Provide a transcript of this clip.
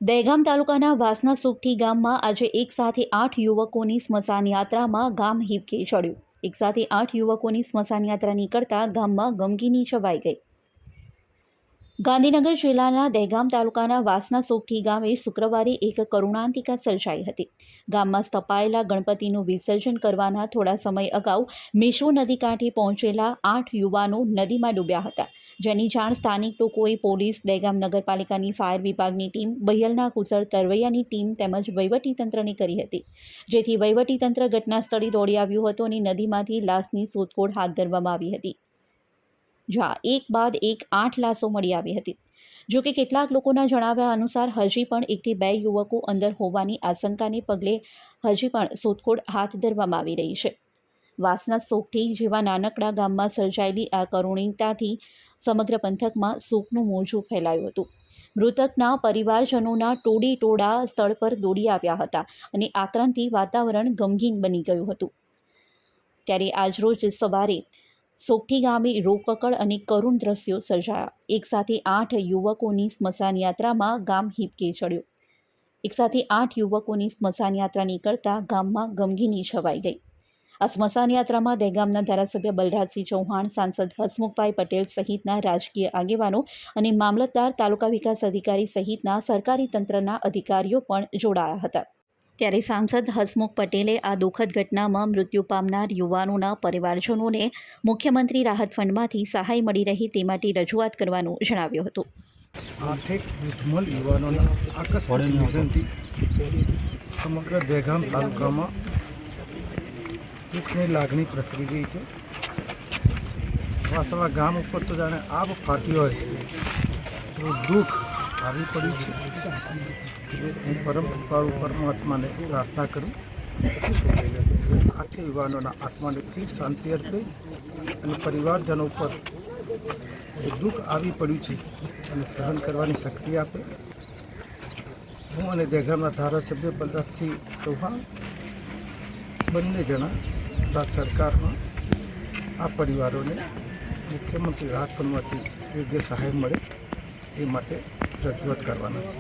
દહેગામ તાલુકાના વાસના સુખઠી ગામમાં આજે એક સાથે 8 યુવકોની સ્મશાન યાત્રામાં ગામ હિબકે ચડ્યું। એક સાથે 8 યુવકોની સ્મશાન યાત્રા નીકળતા ગામમાં ગમગીની છવાઈ ગઈ। ગાંધીનગર જિલ્લાના દહેગામ તાલુકાના વાસના સુખઠી ગામે શુક્રવારે એક કરુણાંતિકા સર્જાઈ હતી। ગામમાં સ્થપાયેલા ગણપતિનું વિસર્જન કરવાના થોડા સમય અગાઉ મેશ્વો નદી કાંઠે પહોંચેલા 8 યુવાનો નદીમાં ડૂબ્યા હતા, જેની જાણ સ્થાનિક લોકોએ પોલીસ, દહેગામ નગરપાલિકાની ફાયર વિભાગની ટીમ, બહિયલના કુશળ તરવૈયાની ટીમ તેમજ વહીવટીતંત્રને કરી હતી, જેથી વહીવટીતંત્ર ઘટના સ્થળે દોડી આવ્યું હતું અને નદીમાંથી લાશની શોધખોળ હાથ ધરવામાં આવી હતી, જ્યાં એક બાદ એક 8 લાશો મળી આવી હતી। જોકે કેટલાક લોકોના જણાવ્યા અનુસાર હજી પણ 1 થી 2 યુવકો અંદર હોવાની આશંકાને પગલે હજી પણ શોધખોળ હાથ ધરવામાં આવી રહી છે। વાસના સુખઠી જેવા નાનકડા ગામમાં સર્જાયેલી આ કરુણિકતાથી સમગ્ર પંથકમાં શોકનું મોજું ફેલાયું હતું। મૃતકના પરિવારજનોના ટોળે-ટોળા સ્થળ પર દોડી આવ્યા હતા અને આક્રાંતિ વાતાવરણ ગમગીન બની ગયું હતું। ત્યારે આજરોજ સવારે સુખઠી ગામે રોકકળ અને કરુણ દ્રશ્યો સર્જાયા। એક સાથે 8 યુવકોની સ્મશાન યાત્રામાં ગામ હિબકે ચડ્યું। એક સાથે 8 યુવકોની સ્મશાન યાત્રા નીકળતા ગામમાં ગમગીની છવાઈ ગઈ। આ સ્મશાન યાત્રામાં દહેગામના ધારાસભ્ય બલરાજસિંહ ચૌહાણ, સાંસદ હસમુખભાઈ પટેલ સહિતના રાજકીય આગેવાનો અને મામલતદાર, તાલુકા વિકાસ અધિકારી સહિતના સરકારી તંત્રના અધિકારીઓ પણ જોડાયા હતા। ત્યારે સાંસદ હસમુખ પટેલે આ દુઃખદ ઘટનામાં મૃત્યુ પામનાર યુવાનોના પરિવારજનોને મુખ્યમંત્રી રાહત ફંડમાંથી સહાય મળી રહે તે માટે રજૂઆત કરવાનું જણાવ્યું હતું। 8 નિર્મલ યુવાનોના આકસ્મિક નિધનથી સમગ્ર દહેગામ તાલુકામાં દુઃખની લાગણી પ્રસરી ગઈ છે। વાસણા ગામ ઉપર તો જાણે આબ ફાટી હોય તો દુઃખ આવી પડ્યું છે। હું પરમ કૃપાળુ પરમાત્માને પ્રાર્થના કરું 8 યુવાનોના આત્માને ચીર શાંતિ અર્પે અને પરિવારજનો પર એ દુઃખ આવી પડ્યું છે અને સહન કરવાની શક્તિ આપે। હું અને દહેગામના ધારાસભ્ય બલરાજસિંહ ચૌહાણ બંને જણા ગુજરાત સરકારમાં આ પરિવારોને મુખ્યમંત્રી રાહત ફંડમાંથી યોગ્ય સહાય મળે એ માટે રજૂઆત કરવાના છે।